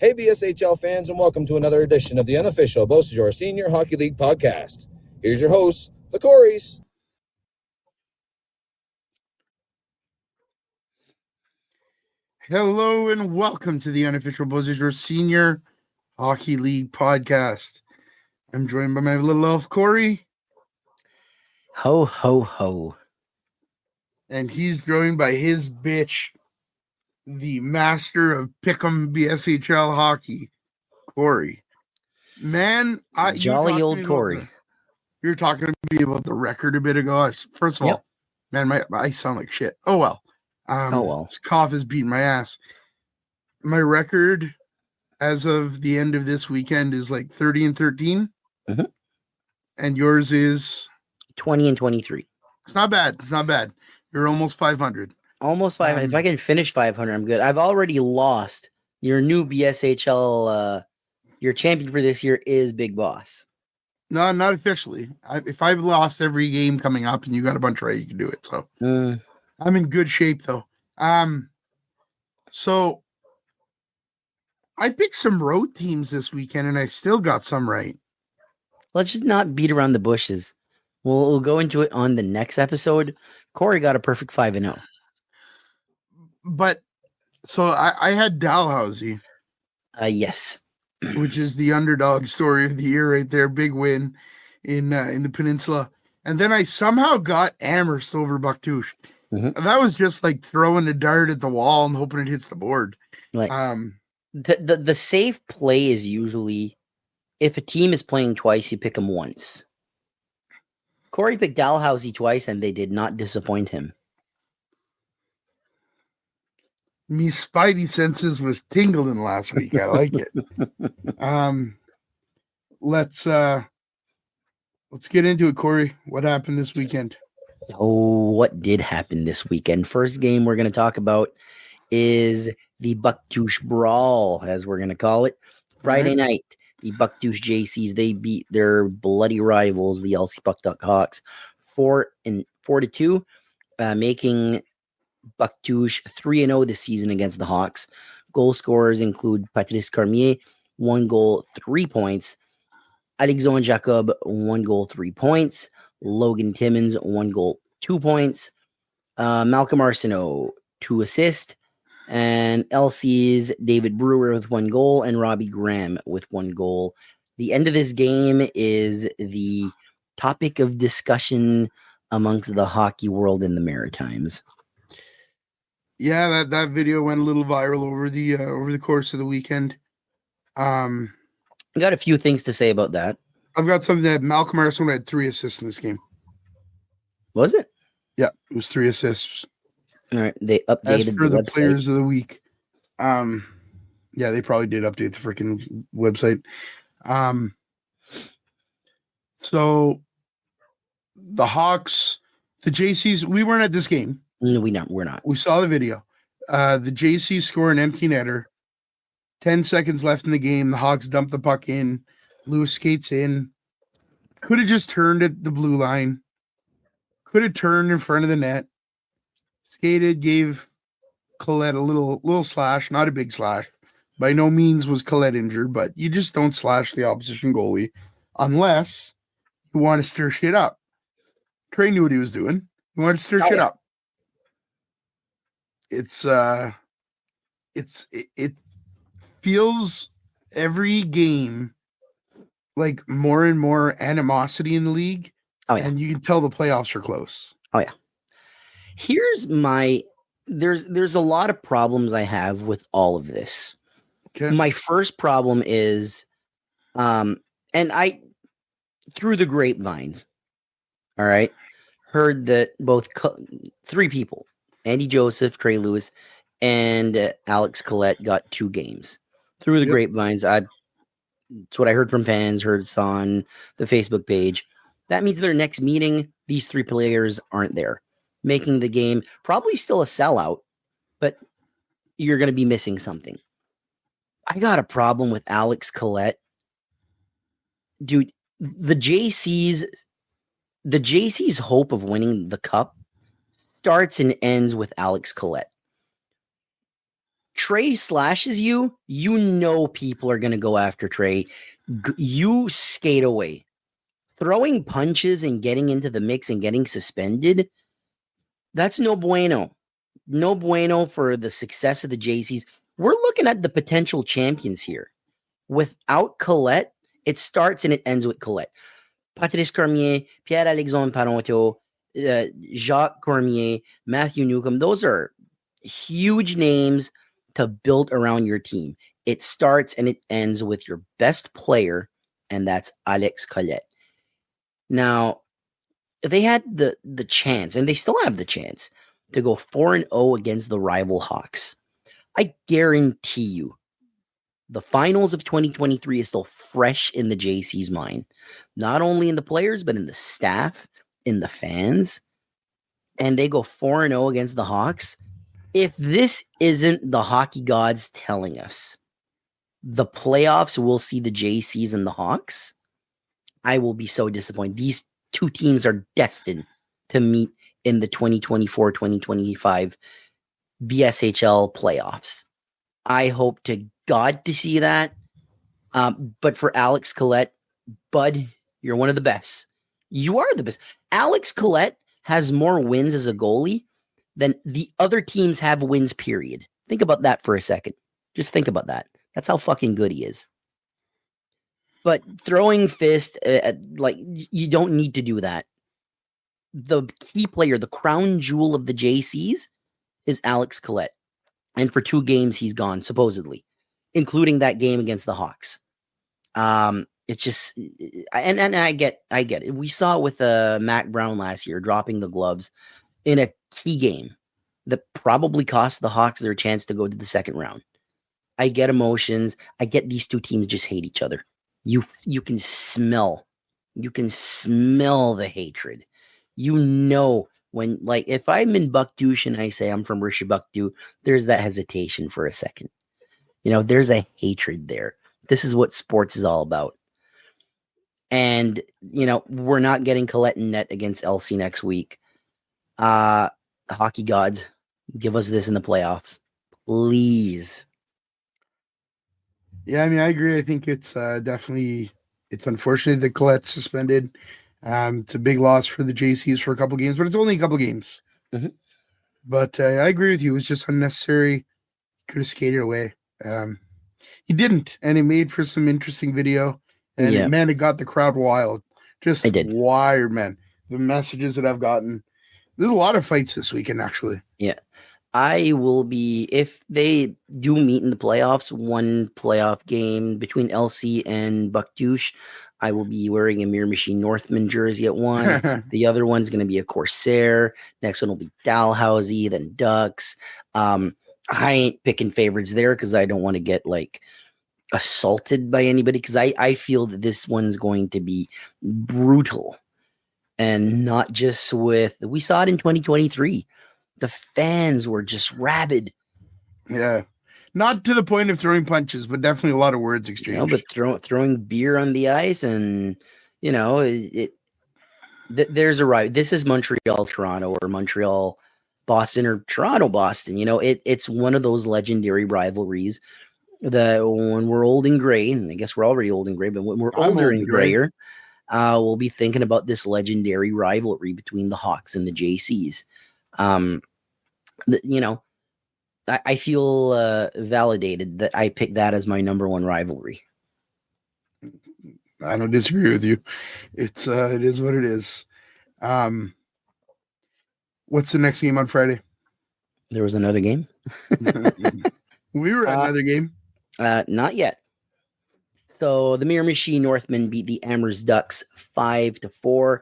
Hey, BSHL fans, and welcome to another edition of the unofficial BSHL Senior Hockey League podcast. Here's your hosts, the Corys. Hello and welcome to the unofficial BSHL Senior Hockey League podcast. I'm joined by my little elf, Corey. Ho, ho, ho. And he's joined by his bitch, the master of Pick'em BSHL hockey, Corey. Man, Jolly old Corey. You were talking to me about the record a bit ago. First of all, man, I sound like shit. Oh, well. This cough is beating my ass. My record as of the end of this weekend is like 30-13. Mm-hmm. And yours is 20-23. It's not bad. It's not bad. You're almost 500. Almost 500. If I can finish 500, I'm good. I've already lost. Your new BSHL, your champion for this year is Big Boss. No, not officially. If I've lost every game coming up and you got a bunch right, you can do it. So I'm in good shape, though. So I picked some road teams this weekend, and I still got some right. Let's just not beat around the bushes. We'll go into it on the next episode. Corey got a perfect 5-0. But so I had Dalhousie. Yes. Which is the underdog story of the year right there. Big win in the peninsula. And then I somehow got Amherst over Bucktouche. Mm-hmm. That was just like throwing a dart at the wall and hoping it hits the board. Like the safe play is usually if a team is playing twice, you pick them once. Corey picked Dalhousie twice, and they did not disappoint him. Me spidey senses was tingling last week. I like it. Let's get into it, Corey. What happened this weekend? Oh, what did happen this weekend? First game we're going to talk about is the Bucktouche Brawl, as we're going to call it. Friday night, the Bucktouche JCs, they beat their bloody rivals, the LC Puck Duck Hawks, 4-2, making Bucktouche 3-0 this season against the Hawks. Goal scorers include Patrice Cormier, 1 goal, 3 points. Alexandre Jacob, 1 goal, 3 points. Logan Timmons, 1 goal, 2 points. Malcolm Arsenault, 2 assists. And LC's David Brewer with 1 goal and Robbie Graham with 1 goal. The end of this game is the topic of discussion amongst the hockey world in the Maritimes. Yeah, that video went a little viral over the course of the weekend. I got a few things to say about that. I've got something that Malcolm Arsenault had 3 assists in this game. Was it? Yeah, it was 3 assists. All right, they updated as for the website. Players of the week. Yeah, they probably did update the freaking website. So the Hawks, the JCs, we weren't at this game. No, we're not. We saw the video. The JCs score an empty netter. 10 seconds left in the game. The Hawks dump the puck in. Lewis skates in. Could have just turned at the blue line. Could have turned in front of the net. Skated, gave Collette a little slash, not a big slash. By no means was Collette injured, but you just don't slash the opposition goalie unless you want to stir shit up. Trey knew what he was doing. He wanted to stir shit up. It feels every game like more and more animosity in the league. Oh, yeah. And you can tell the playoffs are close. Oh, yeah. Here's there's a lot of problems I have with all of this. Okay. My first problem is, and I, through the grapevines, all right, heard that both 3 people, Andy Joseph, Trey Lewis, and Alex Collette got 2 games. Through the grapevines, it's what I heard from fans, saw on the Facebook page. That means their next meeting, these 3 players aren't there, making the game probably still a sellout, but you're going to be missing something. I got a problem with Alex Collette. Dude, the JC's hope of winning the cup starts and ends with Alex Collette. Trey slashes you, you know people are going to go after Trey. You skate away. Throwing punches and getting into the mix and getting suspended, that's no bueno. No bueno for the success of the JCs. We're looking at the potential champions here. Without Colette, it starts and it ends with Colette. Patrice Cormier, Pierre-Alexandre Parenteau, Jacques Cormier, Matthew Newcomb, those are huge names to build around your team. It starts and it ends with your best player, and that's Alex Colette. Now, they had the chance, and they still have the chance, to go 4-0 against the rival Hawks. I guarantee you, the finals of 2023 is still fresh in the JC's mind. Not only in the players, but in the staff, in the fans. And they go 4-0 against the Hawks. If this isn't the hockey gods telling us the playoffs will see the JCs and the Hawks, I will be so disappointed. These two teams are destined to meet in the 2024-2025 BSHL playoffs. I hope to God to see that. But for Alex Colette, bud, you're one of the best. You are the best. Alex Colette has more wins as a goalie than the other teams have wins, period. Think about that for a second. Just think about that. That's how fucking good he is. But throwing fist, you don't need to do that. The key player, the crown jewel of the JCs, is Alex Colette. And for 2 games, he's gone, supposedly, including that game against the Hawks. It's just, and I get it. We saw it with Matt Brown last year, dropping the gloves in a key game that probably cost the Hawks their chance to go to the second round. I get emotions. I get these two teams just hate each other. You can smell the hatred. You know, when, like, if I'm in Buckdouche and I say I'm from Rishi-Buckdou, there's that hesitation for a second. You know, there's a hatred there. This is what sports is all about. And, you know, we're not getting Colette in net against LC next week. Hockey gods, give us this in the playoffs. Please. Yeah, I mean, I agree. I think it's definitely, it's unfortunate that Colette's suspended. It's a big loss for the JCs for a couple games, but it's only a couple games. Mm-hmm. But I agree with you. It was just unnecessary. Could have skated away. He didn't, and it made for some interesting video. And man, it got the crowd wild. Just wired, man. The messages that I've gotten. There's a lot of fights this weekend, actually. Yeah. I will be, if they do meet in the playoffs, one playoff game between LC and Buckdouche, I will be wearing a Mirror Machine Northman jersey at one. The other one's going to be a Corsair. Next one will be Dalhousie, then Ducks. I ain't picking favorites there because I don't want to get, like, assaulted by anybody, because I feel that this one's going to be brutal. And not just with, we saw it in 2023. The fans were just rabid. Yeah. Not to the point of throwing punches, but definitely a lot of words exchanged. You know, but throwing beer on the ice, and, you know, there's a right. This is Montreal, Toronto, or Montreal, Boston, or Toronto, Boston. You know, it's one of those legendary rivalries that when we're old and gray, and I guess we're already old and gray, but when we're older and grayer, we'll be thinking about this legendary rivalry between the Hawks and the JCs. You know, I feel validated that I picked that as my number one rivalry. I don't disagree with you. It is what it is. What's the next game on Friday? There was another game. We were at another game. Not yet. So the Mirror Machine Northmen beat the Amherst Ducks 5-4.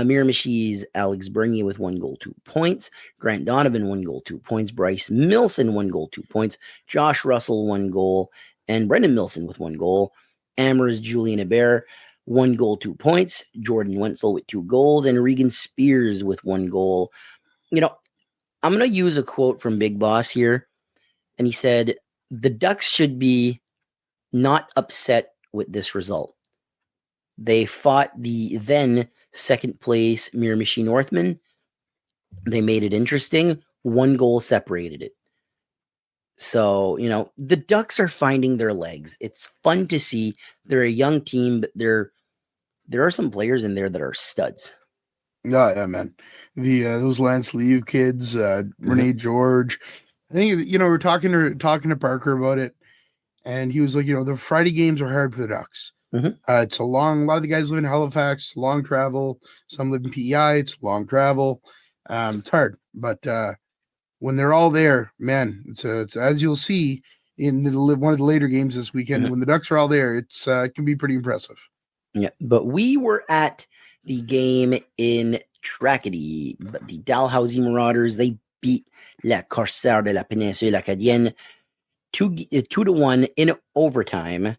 Mirror Machine's Alex Bernier with 1 goal, 2 points. Grant Donovan, 1 goal, 2 points. Bryce Milson, 1 goal, 2 points. Josh Russell, 1 goal. And Brendan Milson with 1 goal. Amherst Julian Hebert, 1 goal, 2 points. Jordan Wenzel with 2 goals. And Regan Spears with 1 goal. You know, I'm going to use a quote from Big Boss here. And he said, the Ducks should be not upset with this result. They fought the then second place Mirror Machine Northmen. They made it interesting. 1 goal separated it. So, the Ducks are finding their legs. It's fun to see. They're a young team, but there are some players in there that are studs. Yeah, man. Those Lance Liu kids, Renee George. I think we were talking to Parker about it, and he was like, the Friday games are hard for the Ducks. It's a lot of the guys live in Halifax, long travel. Some live in PEI. It's long travel. It's hard, but when they're all there, man, it's as you'll see in one of the later games this weekend, when the Ducks are all there, it can be pretty impressive. Yeah, but we were at the game in Tracadie, but the Dalhousie Marauders, they beat La Corsaire de la Péninsule Acadienne 2-1 in overtime.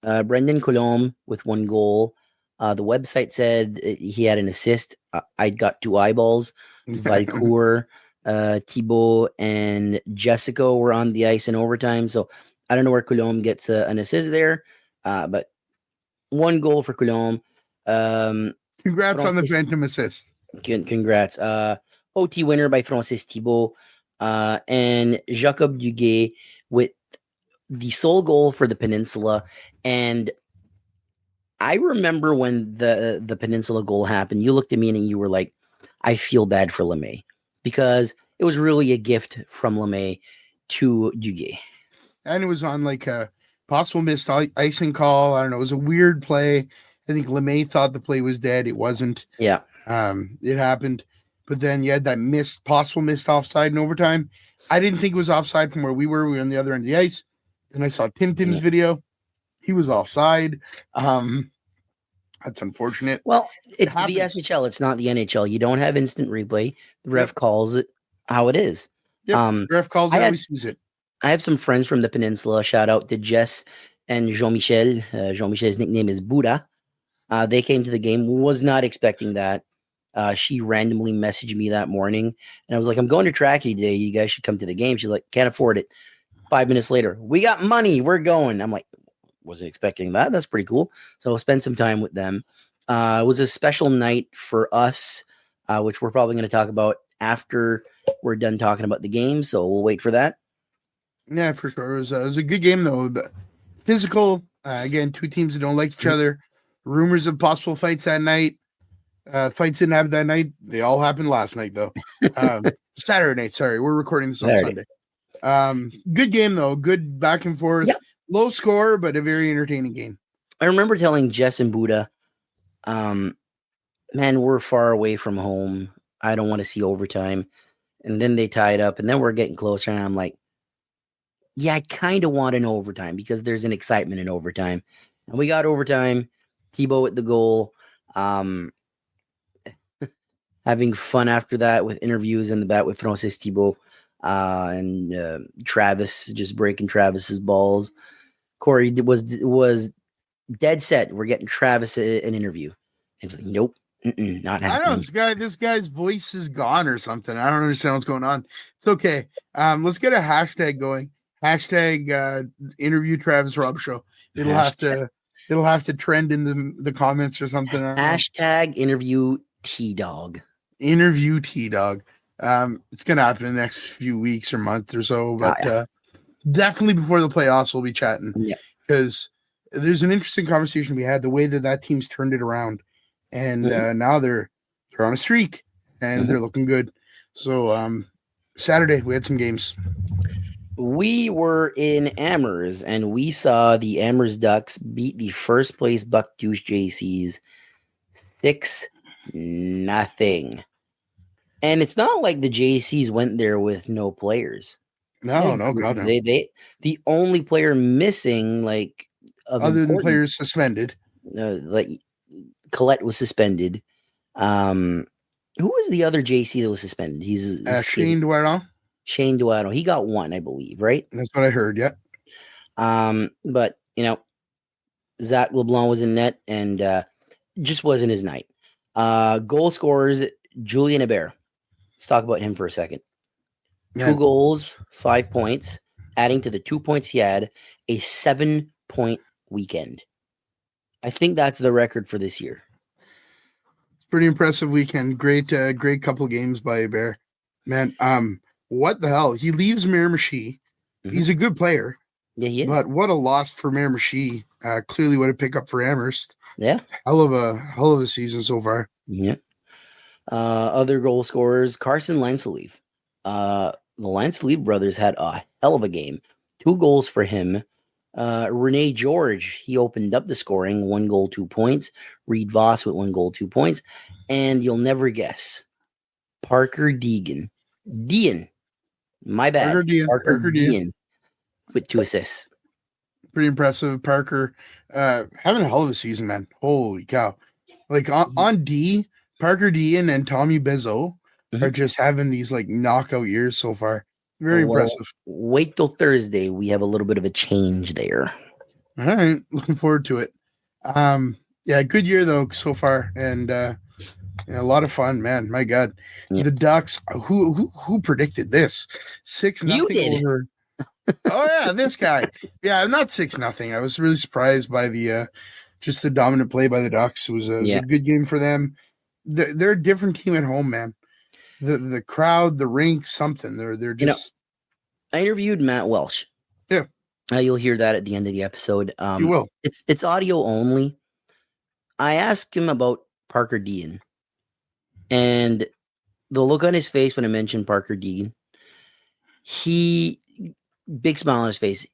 Brendan Coulombe with 1 goal. The website said he had an assist. I got 2 eyeballs. Valcourt, Thibeault, and Jessica were on the ice in overtime. So I don't know where Coulombe gets an assist there, but 1 goal for Coulombe. Congrats on the phantom assist. Congrats. OT winner by Francis Thibeault and Jacob Duguay with the sole goal for the Peninsula. And I remember when the Peninsula goal happened, you looked at me and you were like, I feel bad for LeMay, because it was really a gift from LeMay to Duguay. And it was on like a possible missed icing call. I don't know. It was a weird play. I think LeMay thought the play was dead. It wasn't. Yeah. It happened. But then you had that possible missed offside in overtime. I didn't think it was offside from where we were. We were on the other end of the ice. Then I saw Tim's video. He was offside. That's unfortunate. Well, it's the BSHL. It's not the NHL. You don't have instant replay. The ref calls it how it is. The ref calls it how he sees it. I have some friends from the Peninsula. Shout out to Jess and Jean-Michel. Jean-Michel's nickname is Buddha. They came to the game. Was not expecting that. She randomly messaged me that morning, and I was like, I'm going to Tracadie today. You guys should come to the game. She's like, can't afford it. 5 minutes later, we got money. We're going. I'm like, wasn't expecting that. That's pretty cool. So I'll spend some time with them. It was a special night for us, which we're probably going to talk about after we're done talking about the game. So we'll wait for that. Yeah, for sure. It was a good game, though. But physical. Again, 2 teams that don't like each other. Rumors of possible fights that night. Fights didn't happen that night. They all happened last night, though. Saturday night. Sorry, we're recording this on Sunday. Good game, though. Good back and forth. Yep. Low score, but a very entertaining game. I remember telling Jess and Buddha, man, we're far away from home. I don't want to see overtime. And then they tied up, and then we're getting closer, and I'm like, yeah, I kind of want an overtime because there's an excitement in overtime. And we got overtime. Thibeault with the goal. Having fun after that with interviews in the back with Francis Thibeault and Travis, just breaking Travis's balls. Corey was dead set. We're getting Travis an interview. I was like, nope, not happening. I know this guy's voice is gone or something. I don't understand what's going on. It's okay. Let's get a hashtag going. Hashtag interview Travis Robb show. It'll have to trend in the comments or something. Hashtag interview T-Dog. Interview T-Dog. It's gonna happen in the next few weeks or month or so, but definitely before the playoffs we'll be chatting. Yeah, because there's an interesting conversation we had, the way that team's turned it around, and now they're on a streak and they're looking good. So Saturday we had some games. We were in Amherst and we saw the Amherst Ducks beat the first place Bucktouche JCs 6-0. And it's not like the JCs went there with no players. No, God, no. They the only player missing, like, other than players suspended, like Colette was suspended. Who was the other JC that was suspended? He's Shane Duaro. Shane Duaro. He got 1, I believe, right? That's what I heard. Yeah. But Zach LeBlanc was in net and just wasn't his night. Goal scorers, Julien Hebert. Let's talk about him for a second. Yeah. 2 goals, 5 points, adding to the 2 points he had, a 7-point weekend. I think that's the record for this year. It's a pretty impressive weekend. Great couple games by Hebert. Man, what the hell? He leaves Miramichi, He's a good player. Yeah, he is. But what a loss for Miramichi. Clearly what a pickup for Amherst. Yeah. Hell of a season so far. Yeah. Other goal scorers, Carson Lanseleeve. The Lanseleeve brothers had a hell of a game. 2 goals for him. Rene George, he opened up the scoring, 1 goal, 2 points. Reed Voss with 1 goal, 2 points. And you'll never guess, Parker Deegan. My bad. Parker Deegan with 2 assists. Pretty impressive. Parker having a hell of a season, man. Holy cow. Like on D, Parker Deegan and Tommy Bezzo are just having these like knockout years so far. Very impressive. Wait till Thursday. We have a little bit of a change there. All right. Looking forward to it. Yeah, good year though so far. And a lot of fun, man. My God. Yeah. The Ducks, who predicted this? 6-0 over. Oh yeah, this guy. Yeah, not 6-0. I was really surprised by the just the dominant play by the Ducks. It was a good game for them. They're a different team at home, man. The crowd, the rink, something. They're just. I interviewed Matt Welsh. Yeah, you'll hear that at the end of the episode. You will. It's audio only. I asked him about Parker Deegan, and the look on his face when I mentioned Parker Deegan, big smile on his face.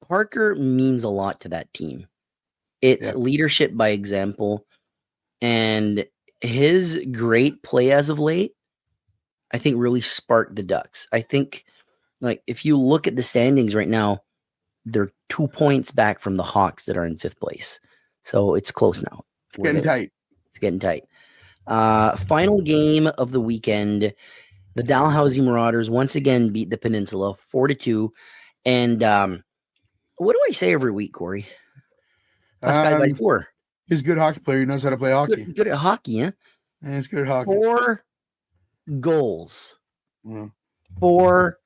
Parker means a lot to that team. It's leadership by example, and his great play as of late, I think, really sparked the Ducks. I think, like, if you look at the standings right now, they're 2 points back from the Hawks that are in 5th place. So it's close now. It's getting tight. It's getting tight. Final game of the weekend. The Dalhousie Marauders once again beat the Peninsula 4-2. And what do I say every week, Corey? Pascal Valcourt. He's a good hockey player. He knows how to play hockey. Good at hockey, yeah? Yeah, he's good at hockey. 4 goals. Yeah. 4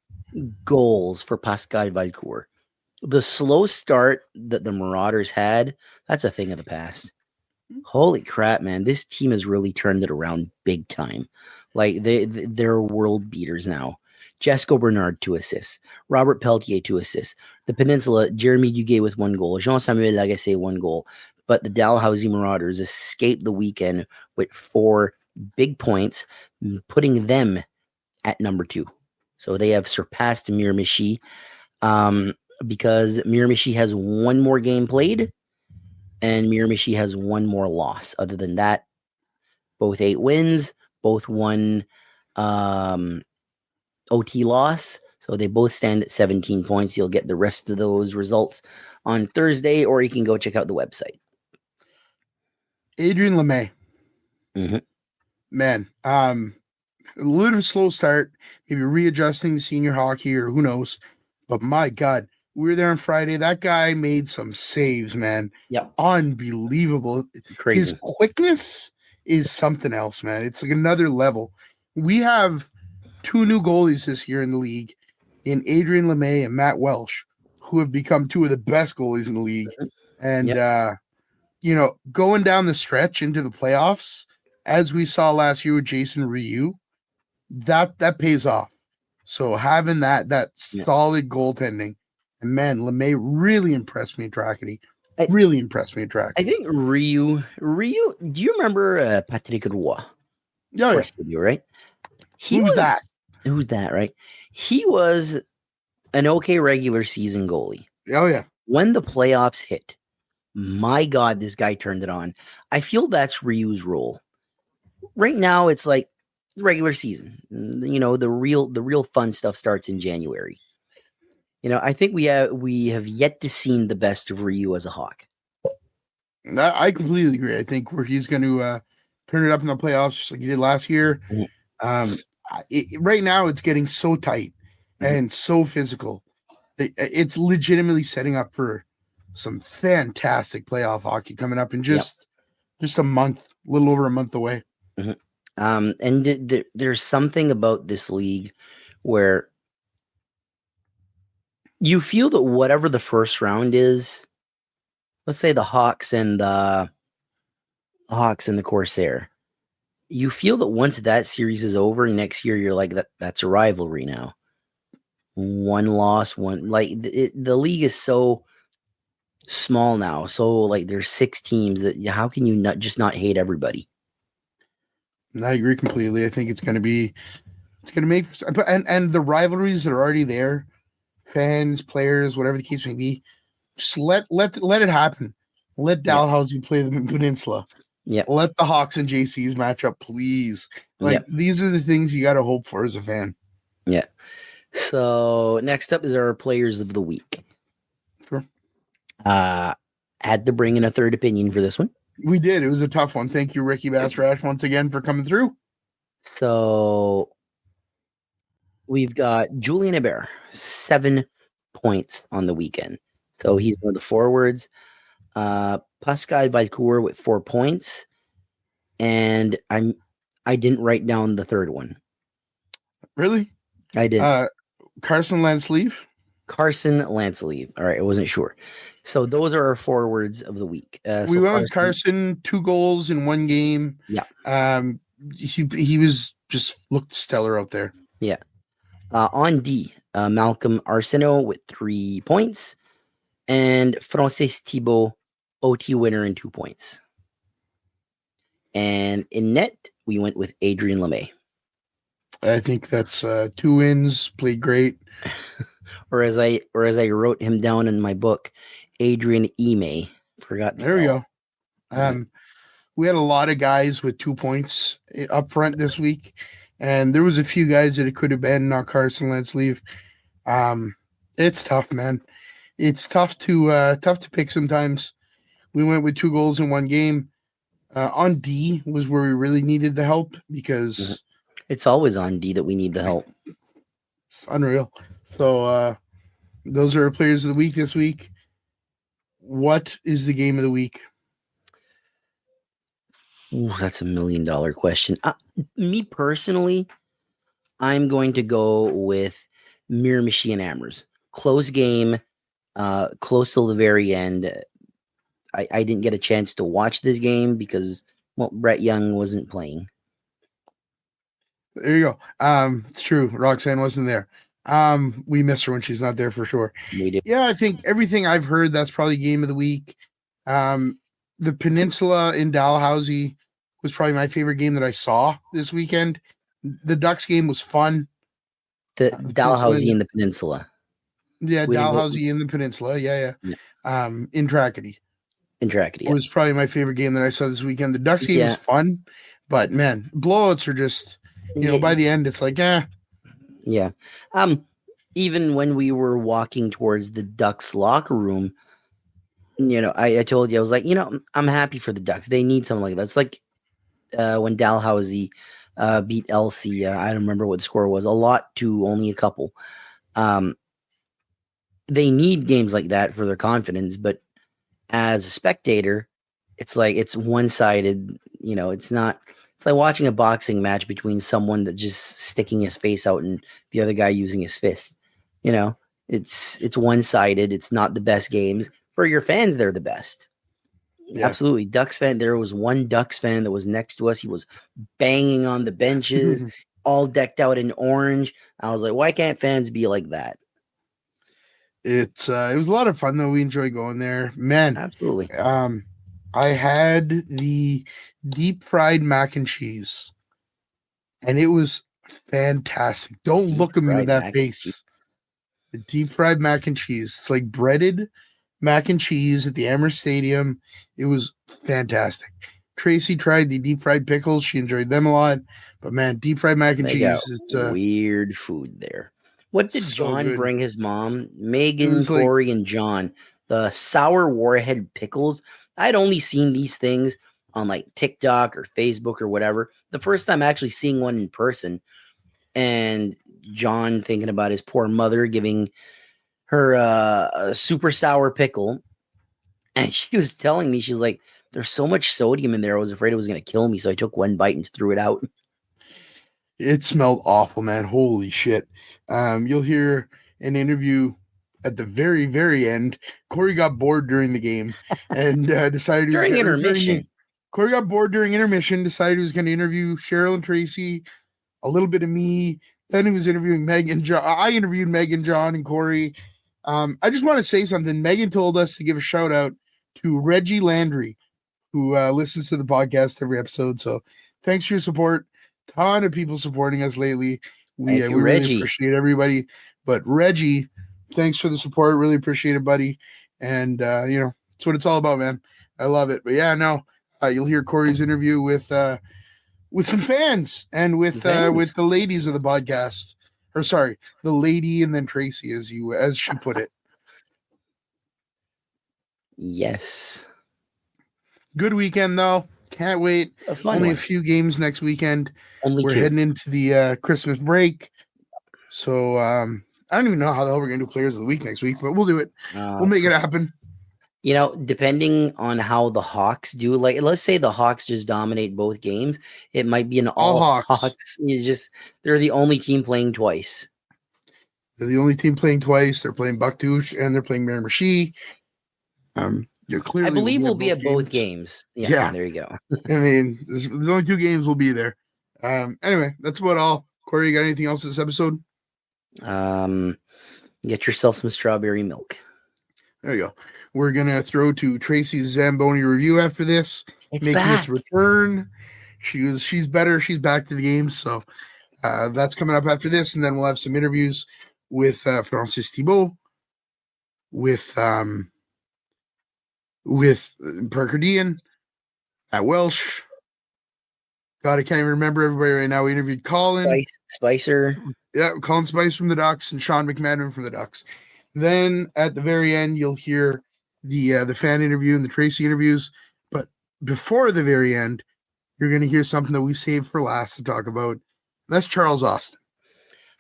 goals for Pascal Valcourt. The slow start that the Marauders had, that's a thing of the past. Holy crap, man. This team has really turned it around big time. Like, they're world beaters now. Jesco Bernard, 2 assists. Robert Pelletier, 2 assists. The Peninsula, Jeremy Duguay with 1 goal. Jean-Samuel Lagacé, 1 goal. But the Dalhousie Marauders escaped the weekend with 4 big points, putting them at number 2. So they have surpassed Miramichi because Miramichi has 1 more game played and Miramichi has 1 more loss. Other than that, both 8 wins, both 1 OT loss. So they both stand at 17 points. You'll get the rest of those results on Thursday, or you can go check out the website. Adrian LeMay. Mm-hmm. Man, a little bit of a slow start, maybe readjusting to senior hockey or who knows. But my God, we were there on Friday. That guy made some saves, man. Yep. Unbelievable. Crazy. His quickness is something else, man. It's like another level. We have 2 new goalies this year in the league, in Adrian LeMay and Matt Welsh, who have become 2 of the best goalies in the league. And, going down the stretch into the playoffs, as we saw last year with Jason Ryu, that pays off. So having that solid goaltending, and man, LeMay really impressed me at Trackety. I think Ryu, do you remember Patrick Roy? Oh, yeah. Studio, right? Who's that, right? He was an okay regular season goalie. Oh, yeah. When the playoffs hit, my God, this guy turned it on. I feel that's Ryu's role. Right now, it's like regular season. The real fun stuff starts in January. I think we have yet to see the best of Ryu as a Hawk. I completely agree. I think where he's going to turn it up in the playoffs, just like he did last year. Right now, it's getting so tight and so physical. It's legitimately setting up for some fantastic playoff hockey coming up in just a month, a little over a month away. Mm-hmm. And there's something about this league where you feel that whatever the first round is, let's say the Hawks and the Corsair, you feel that once that series is over, next year you're like, that's a rivalry now. one loss, the league is so small now. So like there's 6 teams that how can you not hate everybody? I agree completely. I think it's going to make, and the rivalries that are already there, fans, players, whatever the case may be, just let it happen. Let Dalhousie play the Peninsula. Yeah. Let the Hawks and JCs match up, please. These are the things you got to hope for as a fan. Yeah. So next up is our players of the week. Sure. Had to bring in a third opinion for this one. We did. It was a tough one. Thank you, Ricky Bassrash, once again for coming through. So we've got Julien Hébert, 7 points on the weekend. So he's one of the forwards. Pascal Valcourt with 4 points. And I didn't write down the third one. Really? I didn't. Carson Lansleeve. Carson Lansleeve. All right, I wasn't sure. So those are our forwards of the week. We went with Carson, 2 goals in 1 game. Yeah. He was just looked stellar out there. Yeah. On D, Malcolm Arsenault with 3 points, and Francis Thibeault, OT winner, and 2 points. And in net, we went with Adrien Lemay. I think that's 2 wins. Played great. or as I wrote him down in my book, Adrian Ime. Forgot. There we go. We had a lot of guys with 2 points up front this week, and there was a few guys that it could have been. Not Carson Lansleeve. It's tough, man. It's tough to pick sometimes. We went with 2 goals in 1 game. On D was where we really needed the help because it's always on D that we need the help. It's unreal. So those are our players of the week this week. What is the game of the week? Ooh, that's $1 million question. Me personally, I'm going to go with Miramichi and Amherst. Close game, close till the very end. I didn't get a chance to watch this game because, Brett Young wasn't playing. There you go. It's true. Roxanne wasn't there. We miss her when she's not there for sure. We do. Yeah, I think everything I've heard, that's probably game of the week. The Peninsula in Dalhousie was probably my favorite game that I saw this weekend. The Ducks game was fun. The Dalhousie in the Peninsula. Yeah, Dalhousie in the Peninsula. Yeah. In Tracadie. Yeah. It was probably my favorite game that I saw this weekend. The Ducks game was fun, but man, blowouts are just, by the end, it's like, Yeah. Even when we were walking towards the Ducks locker room, I told you, I was like, I'm happy for the Ducks. They need something like that. It's like when Dalhousie beat LC. I don't remember what the score was. A lot to only a couple. They need games like that for their confidence, but as a spectator, it's like it's one-sided. It's not. It's like watching a boxing match between someone that just sticking his face out and the other guy using his fist. It's one-sided. It's not the best games. For your fans, they're the best. Yeah. Absolutely. Ducks fan. There was one Ducks fan that was next to us. He was banging on the benches, all decked out in orange. I was like, why can't fans be like that? It was a lot of fun though. We enjoyed going there, man. Absolutely. I had the deep fried mac and cheese, and it was fantastic. Don't look at me with that face. The deep fried mac and cheese. It's like breaded mac and cheese at the Amherst Stadium. It was fantastic. Tracy tried the deep fried pickles. She enjoyed them a lot. But man, deep fried mac and cheese. It's weird food there. What did John bring his mom? Megan, Corey, and John. The sour warhead pickles. I'd only seen these things on like TikTok or Facebook or whatever. The first time actually seeing one in person, and John thinking about his poor mother giving her a super sour pickle. And she was telling me, she's like, there's so much sodium in there. I was afraid it was going to kill me. So I took one bite and threw it out. It smelled awful, man. Holy shit. You'll hear an interview at the very, very end. Corey got bored during the game and decided during intermission. Corey got bored during intermission, decided he was going to interview Cheryl and Tracy, a little bit of me, Then he was interviewing Meg and John. I interviewed Megan, John, and Corey. I just want to say something. Megan told us to give a shout out to Reggie Landry, who listens to the podcast every episode. So thanks for your support. Ton of people supporting us lately. We really appreciate everybody. But Reggie, thanks for the support. Really appreciate it, buddy. And it's what it's all about, man. I love it. But yeah, no, you'll hear Corey's interview with some fans and with the ladies of the podcast. Or sorry, the lady and then Tracy, as she put it. Yes. Good weekend though. Can't wait. Only a few games next weekend. We're heading into the Christmas break. So I don't even know how the hell we're gonna do players of the week next week, but we'll do it. We'll make it happen. Depending on how the Hawks do, like let's say the Hawks just dominate both games, it might be an all Hawks. They're the only team playing twice. They're the only team playing twice. They're playing Bucktouche and they're playing Miramichi. I believe we'll be at both games. Yeah, there you go. I mean, there's only 2 games we'll be there. Anyway, that's about all. Corey, you got anything else this episode? Get yourself some strawberry milk. There you go. We're gonna throw to Tracy's Zamboni review after this. It's making back. its return. She's better. She's back to the game. So that's coming up after this, and then we'll have some interviews with Francis Thibeault, with Parker Dean, at Welsh. God, I can't even remember everybody right now. We interviewed Colin Spicer. Yeah, Colin Spicer from the Ducks and Sean McMahon from the Ducks. Then at the very end, you'll hear the fan interview and the Tracy interviews. But before the very end, you're going to hear something that we saved for last to talk about. That's Charles Austin.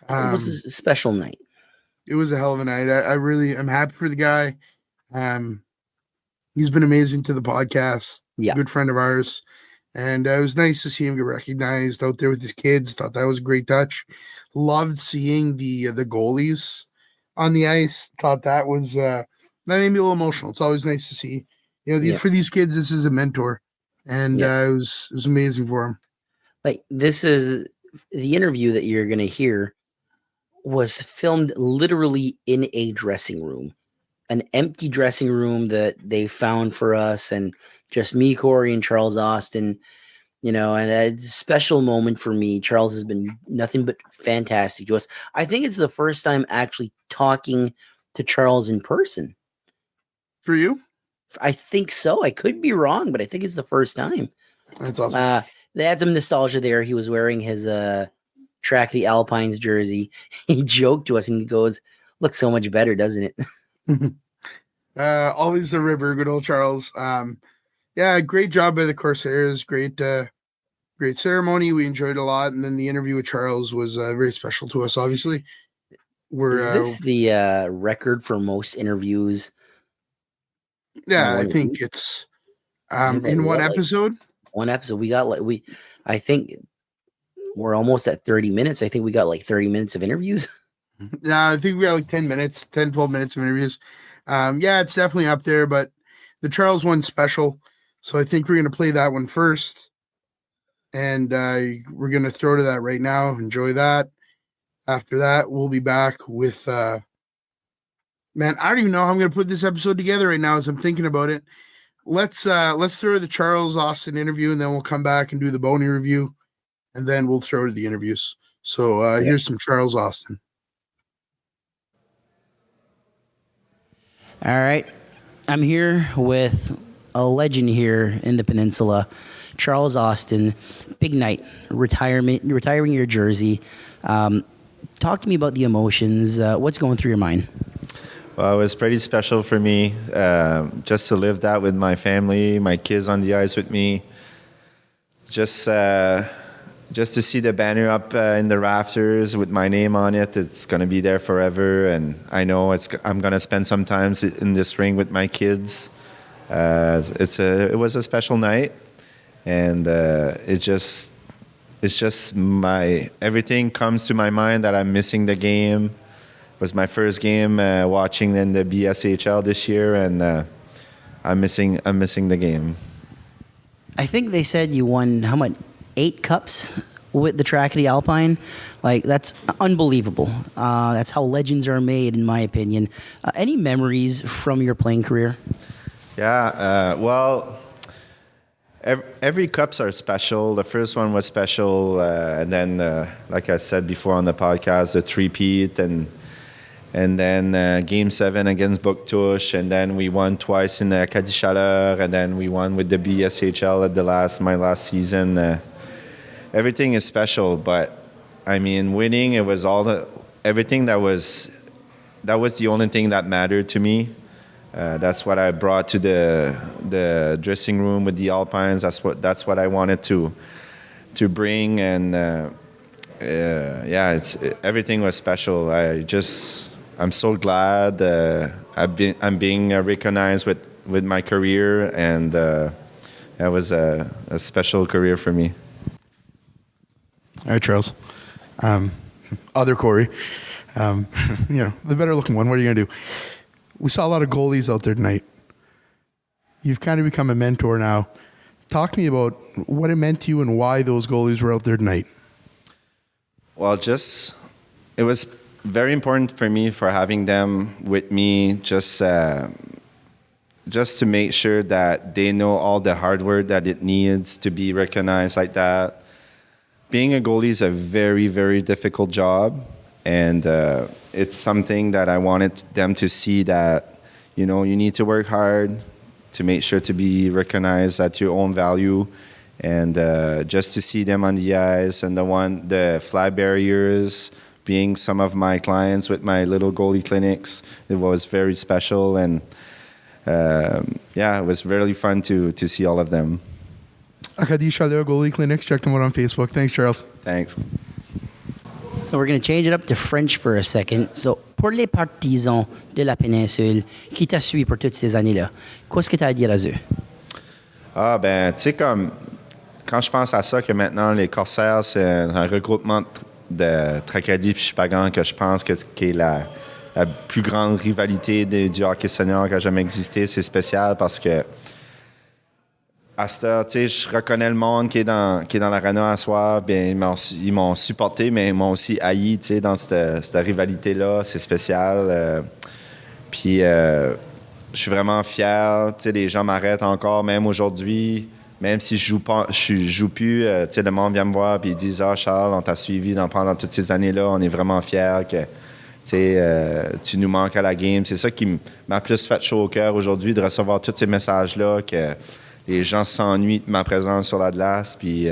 It was a special night. It was a hell of a night. I'm happy for the guy. He's been amazing to the podcast. Yeah. Good friend of ours. And it was nice to see him get recognized out there with his kids. Thought that was a great touch. Loved seeing the goalies on the ice. Thought that was that made me a little emotional. It's always nice to see. For these kids, this is a mentor. And it was amazing for him. Like, this is the interview that you're going to hear was filmed literally in a dressing room. An empty dressing room that they found for us, and just me, Corey, and Charles Austin, and a special moment for me. Charles has been nothing but fantastic to us. I think it's the first time actually talking to Charles in person. For you? I think so. I could be wrong, but I think it's the first time. That's awesome. They had some nostalgia there. He was wearing his Trackety Alpines jersey. He joked to us and he goes, "Looks so much better, doesn't it?" Always the ribber, good old Charles. Great job by the Corsairs. Great ceremony. We enjoyed a lot, and then the interview with Charles was very special to us. Obviously, is this the record for most interviews? Yeah, I think it's in one episode. One episode. We got I think we're almost at 30 minutes. I think we got 30 minutes of interviews. Yeah, I think we got 12 minutes of interviews. It's definitely up there, but the Charles one's special. So I think we're going to play that one first. And we're going to throw to that right now. Enjoy that. After that, we'll be back with, I don't even know how I'm going to put this episode together right now as I'm thinking about it. Let's throw the Charles Austin interview, and then we'll come back and do the Boney review, and then we'll throw to the interviews. So here's some Charles Austin. All right. I'm here with a legend here in the peninsula, Charles Austin. Big night, retiring your jersey. Talk to me about the emotions. What's going through your mind? Well, it was pretty special for me just to live that with my family, my kids on the ice with me. Just to see the banner up in the rafters with my name on it. It's going to be there forever, and I know I'm going to spend some time in this ring with my kids. It was a special night, and it's just everything comes to my mind that I'm missing the game. It was my first game watching in the BSHL this year, and I'm missing the game. I think they said you won how much? 8 cups with the track of the Alpine. Like, that's unbelievable. That's how legends are made, in my opinion. Any memories from your playing career? Yeah, well, every cups are special. The first one was special, and then, like I said before on the podcast, the three-peat, and then Game 7 against Bouctouche, and then we won twice in the Acadie Chaleur, and then we won with the BSHL at my last season. Everything is special, but I mean, winning, it was everything that was the only thing that mattered to me. That's what I brought to the dressing room with the Alpines. That's what I wanted to bring, and everything was special. I'm so glad I'm being recognized with my career, and that was a special career for me. All right, Charles. Other Corey. The better looking one. What are you going to do? We saw a lot of goalies out there tonight. You've kind of become a mentor now. Talk to me about what it meant to you and why those goalies were out there tonight. Well, it was very important for me for having them with me, just to make sure that they know all the hard work that it needs to be recognized like that. Being a goalie is a very, very difficult job, and it's something that I wanted them to see that, you need to work hard to make sure to be recognized at your own value, and just to see them on the ice, and the fly barriers being some of my clients with my little goalie clinics, it was very special, and it was really fun to see all of them. Acadie Chaleur Goalie Clinics. Check them out on Facebook. Thanks, Charles. Thanks. So we're going to change it up to French for a second. So, pour les partisans de la péninsule qui t'a suivi pour toutes ces années-là, qu'est-ce que tu as à dire à eux? Ah, ben, tu sais, comme quand je pense à ça, que maintenant, les Corsaires, c'est un regroupement de Tracadie et Chupagan que je pense qui est la plus grande rivalité du hockey senior qui a jamais existé. C'est spécial parce que à cette heure, tu sais, je reconnais le monde qui est dans l'arena à soir. Bien, ils m'ont supporté, mais ils m'ont aussi haï, tu sais, dans cette rivalité-là. C'est spécial. Puis, je suis vraiment fier. Tu sais, les gens m'arrêtent encore, même aujourd'hui. Même si je joue plus, tu sais, le monde vient me voir et ils disent « Ah, Charles, on t'a suivi pendant toutes ces années-là. On est vraiment fiers que tu nous manques à la game. » C'est ça qui m'a plus fait chaud au cœur aujourd'hui, de recevoir tous ces messages-là, que les gens s'ennuient de ma présence sur la glace. Puis,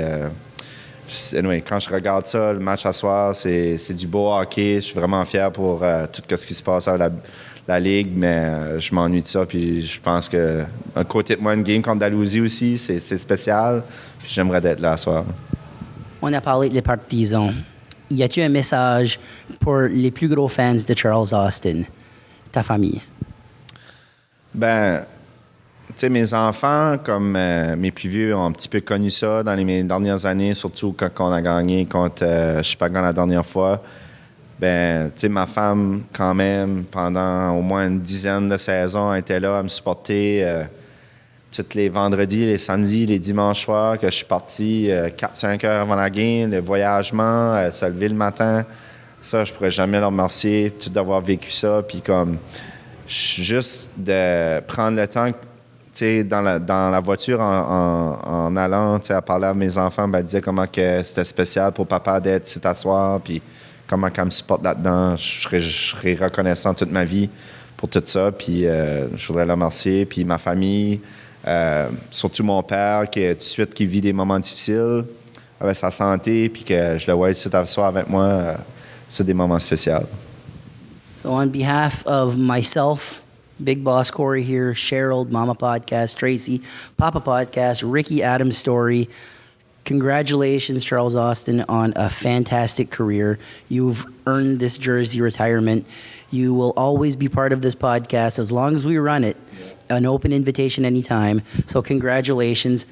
anyway, quand je regarde ça, le match à soir, c'est du beau hockey. Je suis vraiment fier pour tout ce qui se passe à la Ligue, mais je m'ennuie de ça. Puis, je pense que à côté de moi, une game contre Dalhousie aussi, c'est spécial. Puis, j'aimerais être là ce soir. On a parlé des partisans. Y a-t-il un message pour les plus gros fans de Charles Austin, ta famille? Ben, tu sais, mes enfants, comme mes plus vieux, ont un petit peu connu ça dans mes dernières années, surtout quand on a gagné contre Chupagan la dernière fois. Ben, tu sais, ma femme, quand même, pendant au moins une dizaine de saisons, était là à me supporter tous les vendredis, les samedis, les dimanches soirs, que je suis parti 4-5 heures avant la game, le voyagement, se lever le matin. Ça, je pourrais jamais leur remercier, tout d'avoir vécu ça. Puis comme, juste de prendre le temps, dans la voiture, en allant, à parler à mes enfants, ben, disait comment que c'était spécial pour papa d'être ici t'asseoir, puis comment qu'elle me supporte là-dedans. Je serais reconnaissant toute ma vie pour tout ça, puis je voudrais le remercier. Puis ma famille, surtout mon père, qui tout de suite qui vit des moments difficiles avec sa santé, puis que je le vois ici t'asseoir avec moi, c'est des moments spéciaux. So on behalf of myself, Big Boss Corey here, Cheryl, Mama Podcast, Tracy, Papa Podcast, Ricky Adams Story. Congratulations, Charles Austin, on a fantastic career. You've earned this jersey retirement. You will always be part of this podcast as long as we run it. An open invitation anytime. So congratulations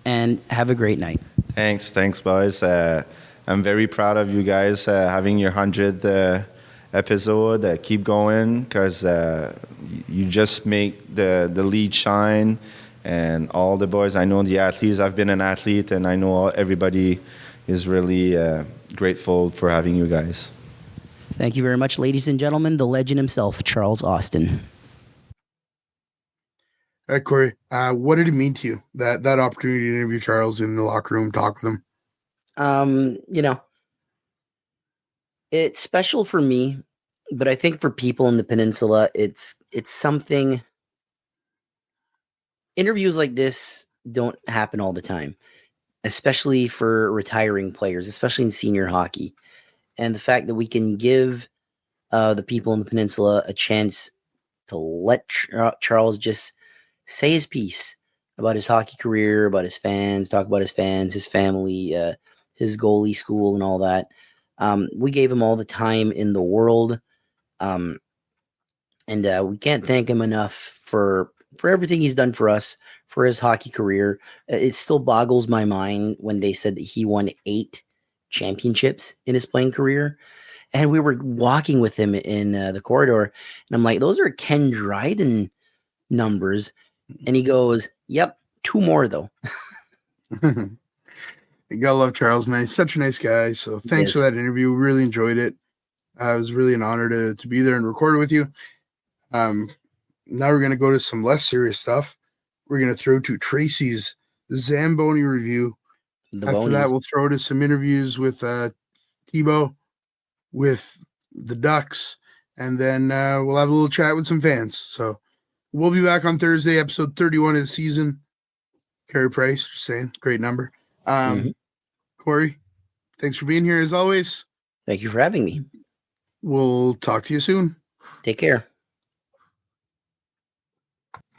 and have a great night. Thanks, boys. I'm very proud of you guys having your 100th episode. Keep going, because you just make the league shine, and all the boys. I know the athletes. I've been an athlete, and I know everybody, is really grateful for having you guys. Thank you very much, ladies and gentlemen. The legend himself, Charles Austin. All right, Corey, what did it mean to you, that opportunity to interview Charles in the locker room, talk with him? It's special for me, but I think for people in the peninsula, it's something. Interviews like this don't happen all the time, especially for retiring players, especially in senior hockey. And the fact that we can give the people in the peninsula a chance to let Charles just say his piece about his hockey career, about his fans, talk about his fans, his family, his goalie school, and all that. We gave him all the time in the world, and we can't thank him enough for everything he's done for us, for his hockey career. It still boggles my mind when they said that he won 8 championships in his playing career. And we were walking with him in the corridor, and I'm like, those are Ken Dryden numbers. And he goes, yep, 2 more, though. You gotta love Charles, man. He's such a nice guy. So thanks for that interview. Really enjoyed it. It was really an honor to be there and record it with you. Now we're going to go to some less serious stuff. We're going to throw to Tracy's Zamboni review. After that, we'll throw to some interviews with Thibeault, with the Ducks, and then we'll have a little chat with some fans. So we'll be back on Thursday, episode 31 of the season. Carey Price, just saying, great number. Corey, thanks for being here as always. Thank you for having me. We'll talk to you soon. Take care.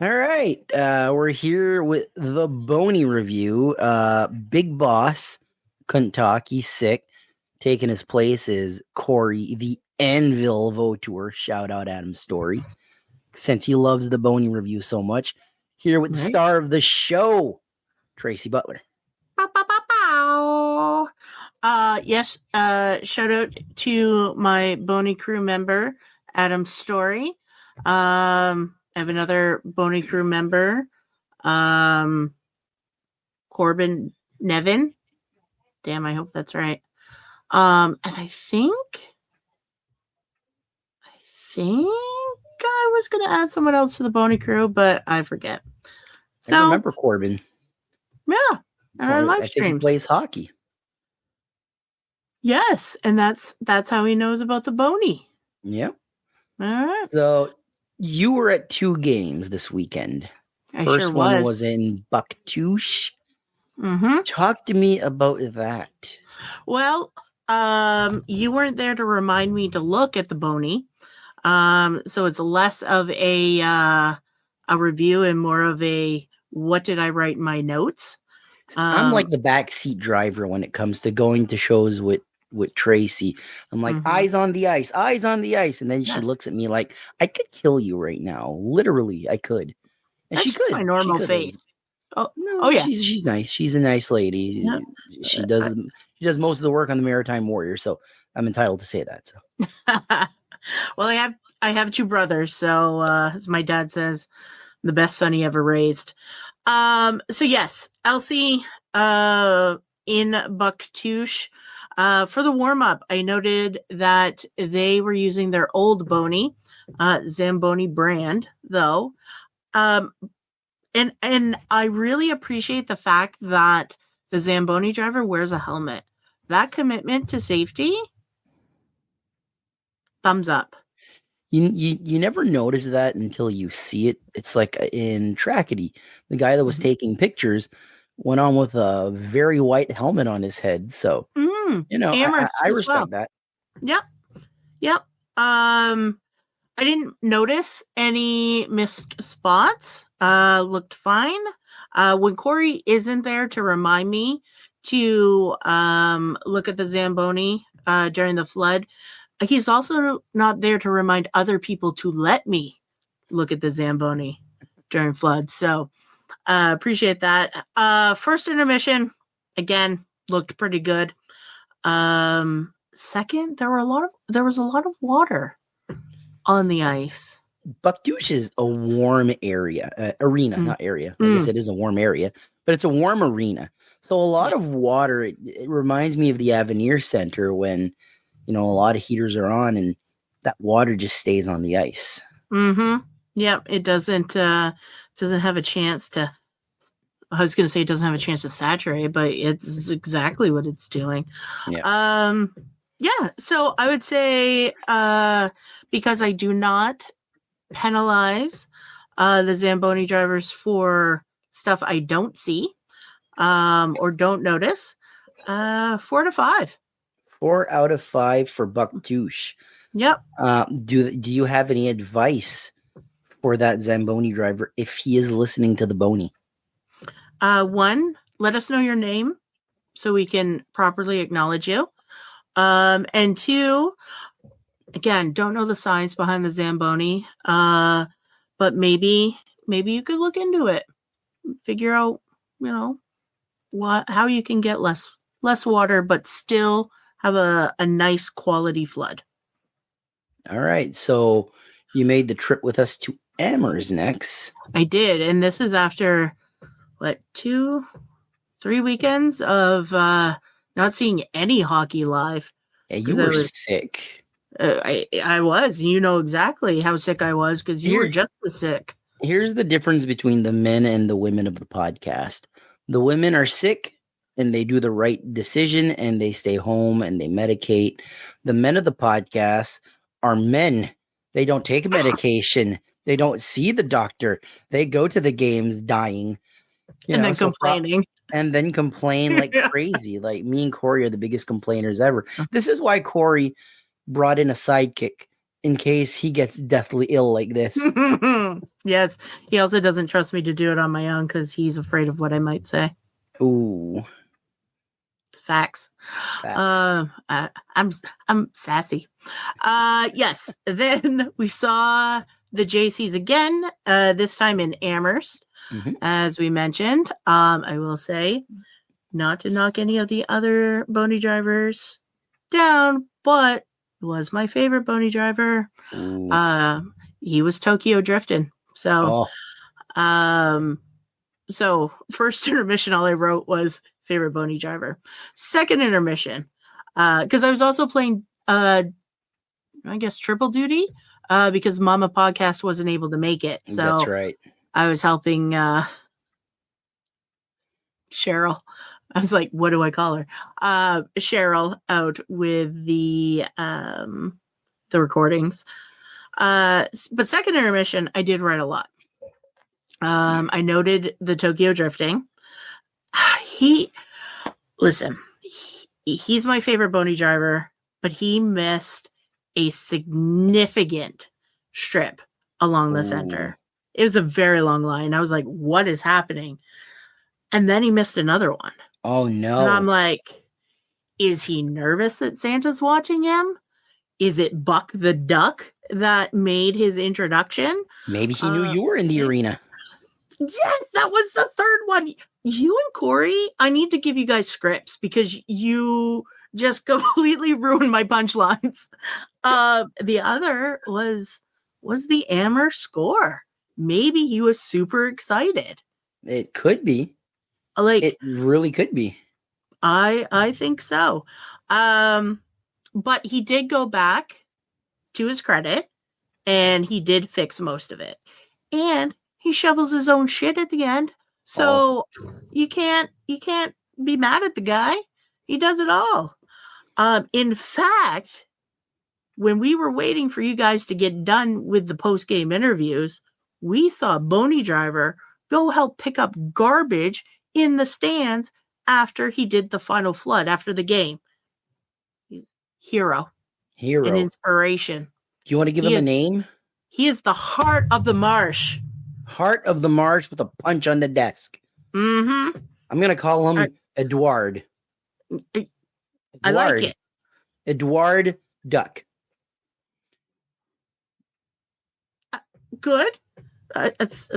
All right. We're here with the Boney review. Big Boss couldn't talk. He's sick. Taking his place is Corey, the Anvil Vautour. Shout out Adam Story. Since he loves the Boney review so much. Here with the star of the show, Tracy Butler. Yes. Shout out to my Boney crew member, Adam Story. I have another Boney crew member, Corbin Nevin. Damn, I hope that's right. And I think I was going to add someone else to the Boney crew, but I forget. So I remember Corbin. Yeah, on our live I think streams. he plays hockey. Yes, and that's how he knows about the Boney. Yep. All right. So you were at 2 games this weekend. First sure one was in Bucktouche. Mm-hmm. Talk to me about that. Well, you weren't there to remind me to look at the Boney. So it's less of a review and more of a what did I write in my notes. I'm like the backseat driver when it comes to going to shows with Tracy. I'm like, eyes on the ice. And then she looks at me like, I could kill you right now. Literally, I could. And that's she just could. my normal face. No, yeah. She's nice. She's a nice lady. Yeah. She does most of the work on the Maritime Warrior, so I'm entitled to say that. So well, I have 2 brothers, so as my dad says, the best son he ever raised. So yes, Elsie in Bucktouche. For the warm-up, I noted that they were using their old Boney, Zamboni brand, though. And I really appreciate the fact that the Zamboni driver wears a helmet. That commitment to safety, thumbs up. You never notice that until you see it. It's like in Trackety, the guy that was taking pictures went on with a very white helmet on his head. So Amherst I respect that. Yep. I didn't notice any missed spots. Looked fine. When Corey isn't there to remind me to look at the Zamboni during the flood, he's also not there to remind other people to let me look at the Zamboni during flood. So appreciate that. First intermission, again, looked pretty good. Second, there was a lot of water on the ice. Buckdouche is a warm area, arena, not area. I guess it is a warm area, but it's a warm arena. So a lot of water, it reminds me of the Avenir Center when, a lot of heaters are on and that water just stays on the ice. Mm-hmm. Yep. It doesn't have a chance to, I was going to say it doesn't have a chance to saturate, but it's exactly what it's doing. Yeah. Yeah. So I would say, because I do not penalize the Zamboni drivers for stuff I don't see or don't notice, 4 out of 5. 4 out of 5 for Buckdouche. Yep. Do you have any advice for that Zamboni driver if he is listening to the Boni? 1, let us know your name so we can properly acknowledge you. And 2, again, don't know the science behind the Zamboni, but maybe you could look into it, figure out, how you can get less water, but still have a nice quality flood. All right. So you made the trip with us to Amherst next. I did. And this is after 2-3 weekends of not seeing any hockey live. Yeah, you were sick. I was. You know exactly how sick I was because you were just as sick. Here's the difference between the men and the women of the podcast. The women are sick and they do the right decision and they stay home and they medicate. The men of the podcast are men. They don't take medication. They don't see the doctor. They go to the games dying. And then complaining. And then complain like crazy. Like me and Corey are the biggest complainers ever. This is why Corey brought in a sidekick in case he gets deathly ill like this. Yes. He also doesn't trust me to do it on my own because he's afraid of what I might say. Ooh. Facts. I'm sassy. Yes. Then we saw the JCs again, this time in Amherst, as we mentioned. I will say, not to knock any of the other Boni drivers down, but it was my favorite Boni driver. He was Tokyo drifting. So, so first intermission, all I wrote was favorite Boni driver. Second intermission, because I was also playing, I guess, triple duty, because Mama Podcast wasn't able to make it. So that's right. I was helping Cheryl. I was like, what do I call her? Cheryl out with the recordings. But second intermission, I did write a lot. I noted the Tokyo drifting. He's my favorite Boni driver, but he missed a significant strip along the center. It was a very long line. I was like, what is happening? And then he missed another one. Oh, no. And I'm like, is he nervous that Santa's watching him? Is it Buck the Duck that made his introduction? Maybe he knew you were in the arena. Yes, that was the third one. You and Corey, I need to give you guys scripts because you just completely ruined my punchlines. The other was the Amherst score. Maybe he was super excited. It could be. It really could be. I think so. But he did go back, to his credit, and he did fix most of it. And he shovels his own shit at the end. So you can't be mad at the guy. He does it all. In fact, when we were waiting for you guys to get done with the post-game interviews, we saw a Boni driver go help pick up garbage in the stands after he did the final flood after the game. He's hero. An inspiration. Do you want to give him a name? He is the heart of the marsh. Heart of the marsh with a punch on the desk. Mm-hmm. I'm going to call him Edouard. I like it. Edouard Duck. Good. It's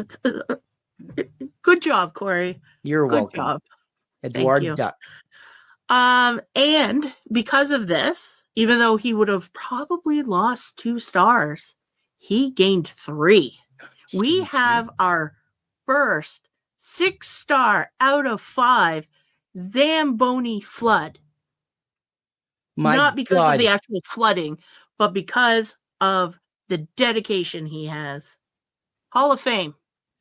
good job, Corey. You're welcome. Good job. Edouard Duck. And because of this, even though he would have probably lost 2 stars, he gained 3. We have our first 6-star out of 5 Zamboni flood. Not because of the actual flooding, but because of the dedication he has. Hall of Fame.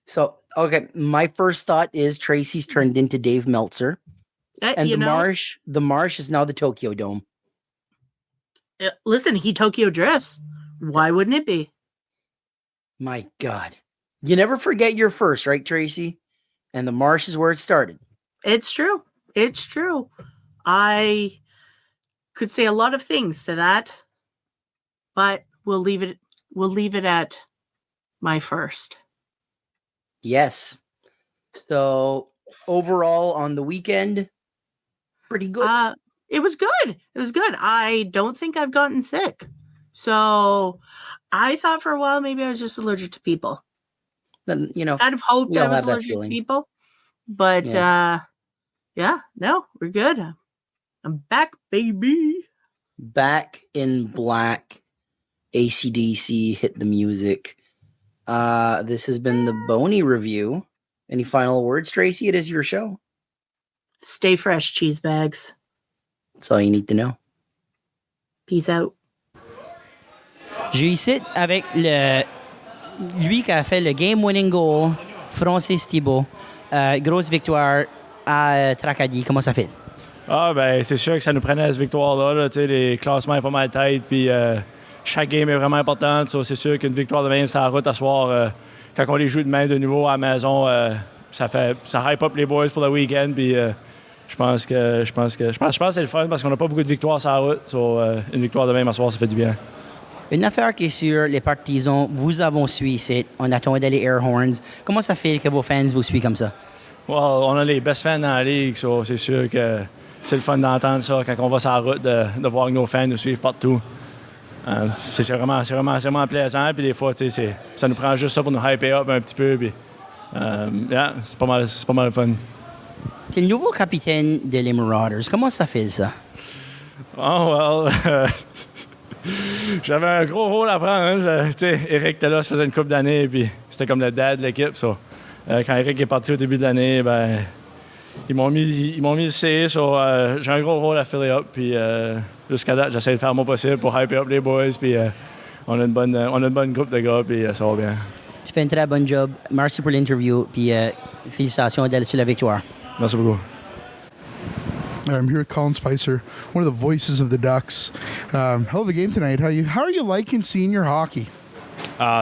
So, okay, my first thought is Tracy's turned into Dave Meltzer. And the Marsh is now the Tokyo Dome. Listen, he Tokyo drifts. Why wouldn't it be? My God. You never forget your first, right, Tracy? And the Marsh is where it started. It's true. It's true. I could say a lot of things to that, but we'll leave it at my first. Yes. So overall on the weekend, pretty good. It was good. It was good. I don't think I've gotten sick. So I thought for a while maybe I was just allergic to people. Then, kind of hoped I was allergic to people. But no, we're good. I'm back, baby. Back in black. AC/DC, hit the music. This has been the Boney Review. Any final words, Tracy? It is your show. Stay fresh, cheese bags. That's all you need to know. Peace out. Je suis ici avec lui qui a fait le game-winning goal, Francis Thibeault. Grosse victoire à Tracadie. Comment ça fait? C'est sûr que ça nous prenait cette victoire-là. Là, les classements sont pas mal tête. Puis chaque game est vraiment important. C'est sûr qu'une victoire de même sur la route à soir, quand on les joue de même de nouveau à la maison, ça hype up les boys pour le week-end. Puis je pense que c'est le fun parce qu'on n'a pas beaucoup de victoires sur la route. Une victoire de même à soir, ça fait du bien. Une affaire qui est sûre, les partisans vous avons suivi ici. On attend d'aller Air Horns. Comment ça fait que vos fans vous suivent comme ça? On a les best fans dans la ligue. C'est sûr que c'est le fun d'entendre ça quand on va sur la route, de voir que nos fans nous suivent partout. C'est vraiment plaisant. Puis des fois, ça nous prend juste ça pour nous hyper up un petit peu. Puis, c'est pas mal le fun. T'es le nouveau capitaine de les Marauders. Comment ça fait ça? J'avais un gros rôle à prendre. Eric était là, ça faisait une couple d'années. Puis c'était comme le dad de l'équipe. Quand Eric est parti au début de l'année, ils m'ont mis le C. J'ai un gros rôle à fill up. Puis jusqu'à date, j'essaie de faire mon possible pour hyper up les boys. Puis on a une bonne groupe de gars. Puis ça va bien. Tu fais un très bon job. Merci pour l'interview. Puis félicitations d'aller sur la victoire. Merci beaucoup. I'm here with Colin Spicer, one of the voices of the Ducks. Hell of a game tonight. How are you liking senior hockey?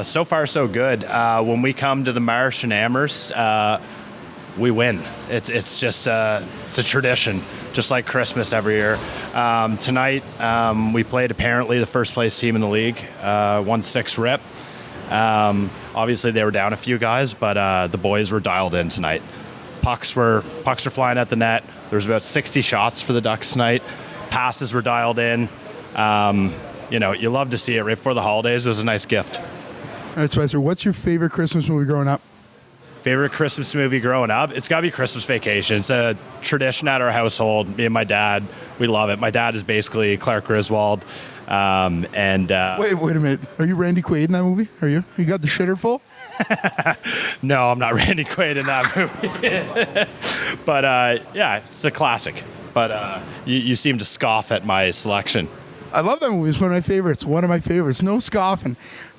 So far, so good. When we come to the Marsh and Amherst, we win. It's just it's a tradition, just like Christmas every year. Tonight, we played apparently the first place team in the league, 1-6 rip. Obviously, they were down a few guys, but the boys were dialed in tonight. Pucks were flying at the net. There was about 60 shots for the Ducks tonight. Passes were dialed in. You love to see it right before the holidays. It was a nice gift. All right, Spicer, what's your favorite Christmas movie growing up? Favorite Christmas movie growing up? It's got to be Christmas Vacation. It's a tradition at our household. Me and my dad, we love it. My dad is basically Clark Griswold. Wait a minute. Are you Randy Quaid in that movie? Are you? You got the shitter full? No, I'm not Randy Quaid in that movie. But it's a classic. But you seem to scoff at my selection. I love that movie. It's one of my favorites. No scoffing.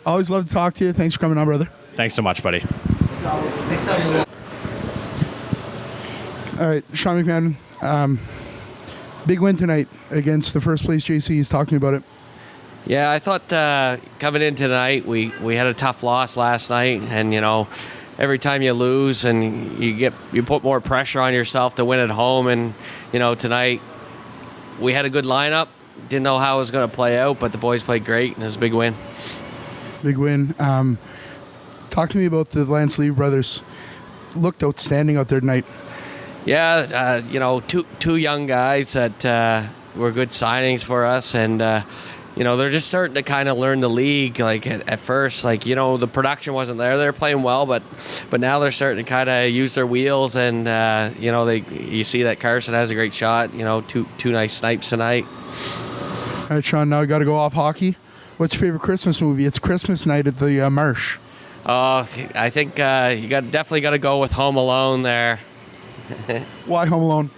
Always love to talk to you. Thanks for coming on, brother. Thanks so much, buddy. All right, Sean McMahon. Big win tonight against the first place JC. He's talking about it. Yeah, I thought coming in tonight, we had a tough loss last night, and every time you lose and you put more pressure on yourself to win at home, and tonight we had a good lineup. Didn't know how it was going to play out, but the boys played great, and it was a big win. Big win. Talk to me about the Lance Lee brothers. Looked outstanding out there tonight. Yeah, two young guys that were good signings for us, and they're just starting to kind of learn the league. Like at first, the production wasn't there. They're playing well, but now they're starting to kind of use their wheels, and you see that Carson has a great shot. Two nice snipes tonight. All right, Sean. Now we got to go off hockey. What's your favorite Christmas movie? It's Christmas night at the Marsh. Oh, I think you definitely got to go with Home Alone there. Why Home Alone?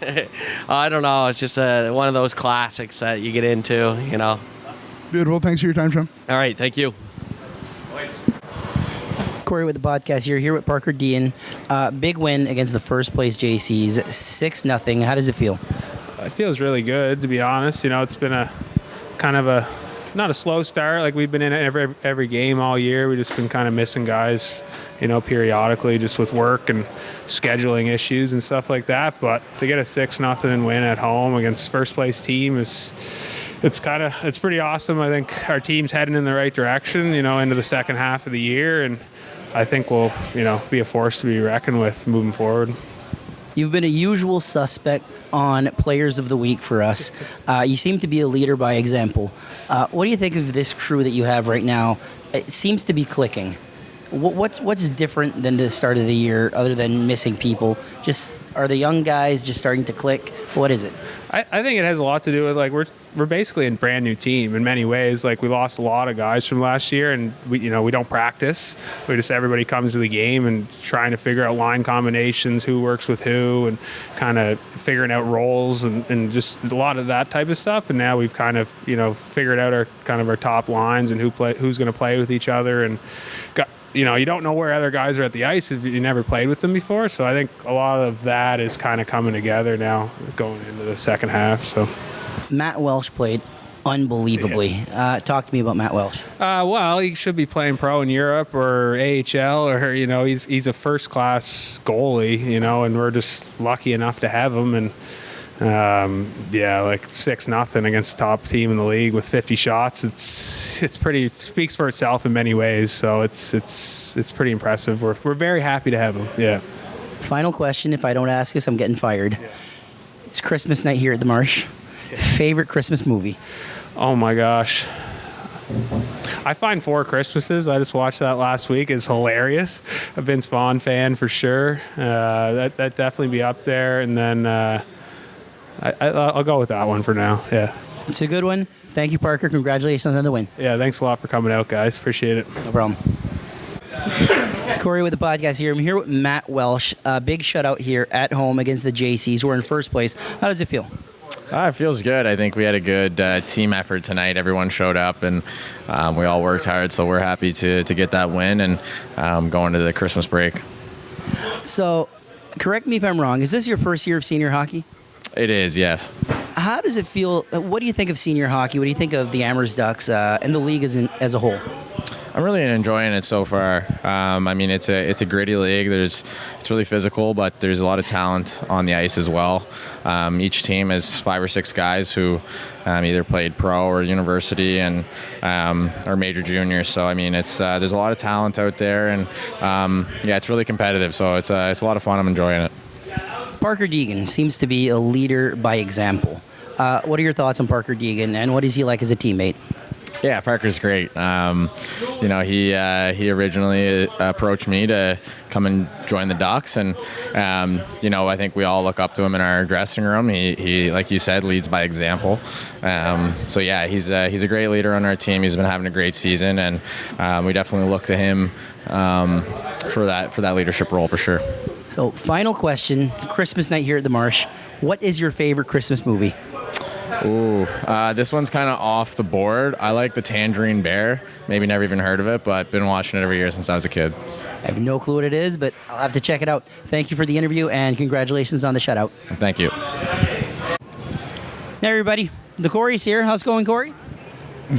I don't know. It's just one of those classics that you get into, you know. Beautiful. Thanks for your time, Sean. All right. Thank you. Corey with the podcast. You're here with Parker Dean. Big win against the first place JCs, 6-0. How does it feel? It feels really good, to be honest. You know, it's been a kind of a not a slow start. Like we've been in every game all year. We've just been kind of missing guys, you know, periodically, just with work and scheduling issues and stuff like that. But to get a 6-0 win at home against first place team it's pretty awesome. I think our team's heading in the right direction, you know, into the second half of the year, and I think we'll, you know, be a force to be reckoned with moving forward. You've been a usual suspect on Players of the Week for us. You seem to be a leader by example. What do you think of this crew that you have right now? It seems to be clicking. What's different than the start of the year other than missing people? Just are the young guys just starting to click? What is it? I think it has a lot to do with, like, we're basically a brand new team in many ways. Like, we lost a lot of guys from last year, and we don't practice. Everybody comes to the game and trying to figure out line combinations, who works with who, and kind of figuring out roles and just a lot of that type of stuff. And now we've kind of, you know, figured out our top lines and who's going to play with each other, and got, you know, you don't know where other guys are at the ice if you never played with them before. So I think a lot of that is kind of coming together now going into the second half. So Matt Welsh played unbelievably. Yeah. Talk to me about Matt Welsh. Well, he should be playing pro in Europe or AHL, or, you know, he's a first-class goalie, you know, and we're just lucky enough to have him. And like 6-0 against the top team in the league with 50 shots. It speaks for itself in many ways. So it's pretty impressive. We're very happy to have him. Yeah. Final question. If I don't ask this, I'm getting fired. Yeah. It's Christmas night here at the Marsh. Yeah. Favorite Christmas movie? Oh my gosh. I find Four Christmases, I just watched that last week, is hilarious. A Vince Vaughn fan for sure. That definitely be up there. And then I'll go with that one for now. Yeah. It's a good one. Thank you, Parker. Congratulations on the win. Yeah, thanks a lot for coming out, guys. Appreciate it. No problem. Corey with the podcast here. I'm here with Matt Welsh. Big shutout here at home against the JCs. We're in first place. How does it feel? It feels good. I think we had a good team effort tonight. Everyone showed up, and we all worked hard, so we're happy to get that win and go into the Christmas break. So, correct me if I'm wrong. Is this your first year of senior hockey? It is, yes. How does it feel? What do you think of senior hockey? What do you think of the Amherst Ducks and the league as a whole? I'm really enjoying it so far. I mean, it's a gritty league. It's really physical, but there's a lot of talent on the ice as well. Each team has 5 or 6 guys who either played pro or university and are major juniors. So I mean, there's a lot of talent out there, and it's really competitive. So it's a lot of fun. I'm enjoying it. Parker Deegan seems to be a leader by example. What are your thoughts on Parker Deegan, and what is he like as a teammate? Yeah, Parker's great. He originally approached me to come and join the Ducks, and I think we all look up to him in our dressing room. He like you said, leads by example. He's a great leader on our team. He's been having a great season, and we definitely look to him for that leadership role for sure. So, final question: Christmas night here at the Marsh. What is your favorite Christmas movie? Ooh, this one's kind of off the board. I like The Tangerine Bear. Maybe never even heard of it, but been watching it every year since I was a kid. I have no clue what it is, but I'll have to check it out. Thank you for the interview, and congratulations on the shutout. Thank you. Hey, everybody. The Corey's here. How's it going, Corey?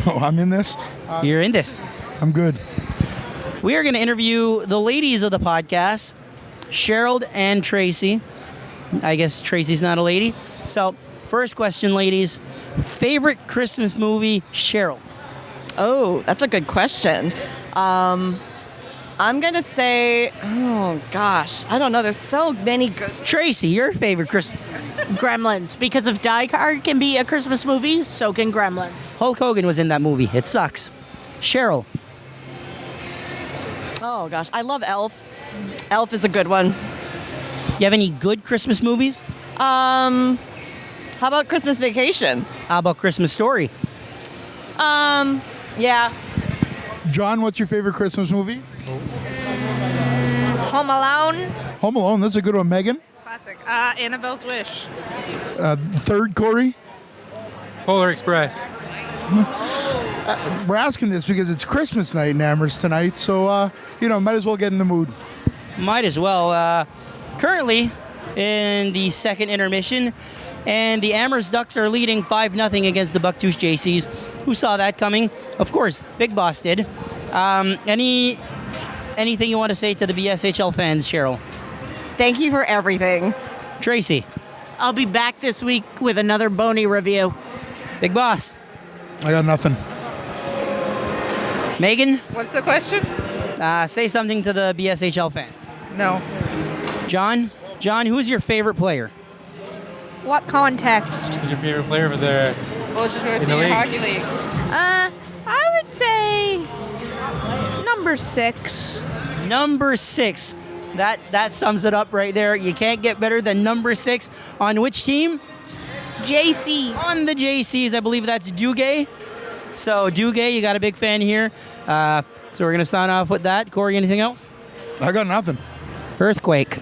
No, I'm in this. You're in this. I'm good. We are going to interview the ladies of the podcast, Cheryl and Tracy. I guess Tracy's not a lady. So, first question, ladies. Favorite Christmas movie, Cheryl? Oh, that's a good question. I'm going to say, oh, gosh, I don't know. There's so many good... Tracy, your favorite Christmas movie? Gremlins. Because if Die Hard can be a Christmas movie, so can Gremlins. Hulk Hogan was in that movie. It sucks. Cheryl? Oh, gosh, I love Elf. Elf is a good one. You have any good Christmas movies? How about Christmas Vacation? How about Christmas Story? Yeah. John, what's your favorite Christmas movie? Home Alone. Home Alone. That's a good one. Megan? Classic. Annabelle's Wish. Third, Corey? Polar Express. We're asking this because it's Christmas night in Amherst tonight, so, might as well get in the mood. Might as well. Currently in the second intermission, and the Amherst Ducks are leading 5-0 against the Bucktouche JCs. Who saw that coming? Of course, Big Boss did. Anything you want to say to the BSHL fans, Cheryl? Thank you for everything. Tracy? I'll be back this week with another Boney review. Big Boss? I got nothing. Megan? What's the question? Say something to the BSHL fans. No. John? John, who's your favorite player? What context? Who's your favorite player for the? What was the first in the senior league? hockey league? I would say number 6. Number 6. That sums it up right there. You can't get better than number 6. On which team? JC. On the JCs, I believe that's Duguay. So Duguay, you got a big fan here. So we're going to sign off with that. Corey, anything else? I got nothing. Earthquake.